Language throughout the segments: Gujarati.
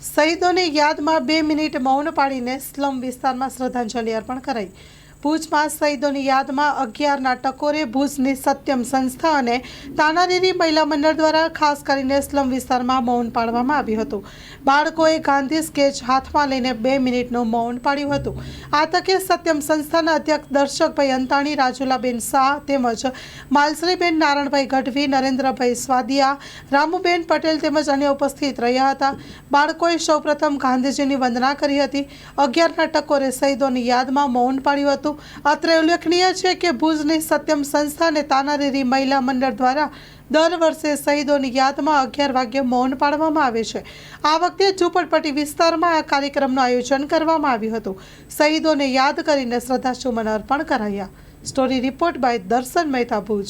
શહીદોની યાદમાં 2 મિનિટ મૌન પાળીને સ્લમ વિસ્તારમાં શ્રદ્ધાંજલિ અર્પણ કરાઈ। ભુજમાં શહીદોની યાદમાં 11ના ટકોરે ભુજની સત્યમ સંસ્થા અને તાનારીરી મહિલા મંડળ દ્વારા ખાસ કરીને સ્લમ વિસ્તારમાં મૌન પાળવામાં આવ્યું હતું। બાળકોએ ગાંધી સ્કેચ હાથમાં લઈને 2 મિનિટનું મૌન પાળ્યું હતું। આ તકે સત્યમ સંસ્થાના અધ્યક્ષ દર્શકભાઈ અંતાણી, રાજુલાબેન શાહ તેમજ માલશ્રીબેન નારણભાઈ ગઢવી, નરેન્દ્રભાઈ સ્વાદિયા, રામુબેન પટેલ તેમજ અન્ય ઉપસ્થિત રહ્યા હતા। બાળકોએ સૌપ્રથમ ગાંધીજીની વંદના કરી હતી। 11ના ટકોરે શહીદોની યાદમાં મૌન પાળ્યું હતું। અત્રે ઉલ્લેખનીય છે કે ભુજની સત્યમ સંસ્થા અને તાનારીરી મહિલા મંડળ દ્વારા દર વર્ષે શહીદોની યાદમાં 11 વાગ્યે મૌન પાળવામાં આવે છે। આ વખતે ઝૂંપડપટ્ટી વિસ્તારમાં આ કાર્યક્રમનું આયોજન કરવામાં આવ્યું હતું। શહીદોને યાદ કરીને શ્રદ્ધાસુમન અર્પણ કરાયા। સ્ટોરી રિપોર્ટ બાય દર્શન મહેતા, ભુજ।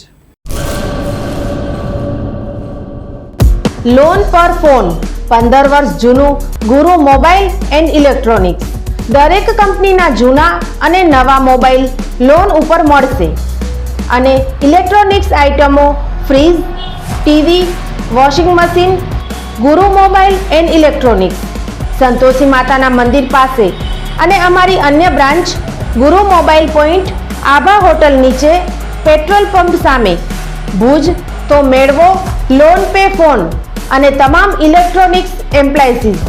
લોન પર ફોન 15 વર્ષ જૂનું ગુરુ મોબાઈલ એન્ડ ઇલેક્ટ્રોનિક્સ। દરેક કંપનીના જૂના અને નવા મોબાઈલ લોન ઉપર મળશે અને ઇલેક્ટ્રોનિક્સ આઇટમો ફ્રીજ, ટીવી, વોશિંગ મશીન। ગુરુ મોબાઈલ એન્ડ ઇલેક્ટ્રોનિક્સ સંતોષી માતાના મંદિર પાસે અને અમારી અન્ય બ્રાન્ચ ગુરુ મોબાઈલ પોઈન્ટ આભા હોટલ નીચે પેટ્રોલ પંપ સામે ભુજ। તો મેળવો લોન પે ફોન અને તમામ ઇલેક્ટ્રોનિક્સ એપ્લાયન્સીસ।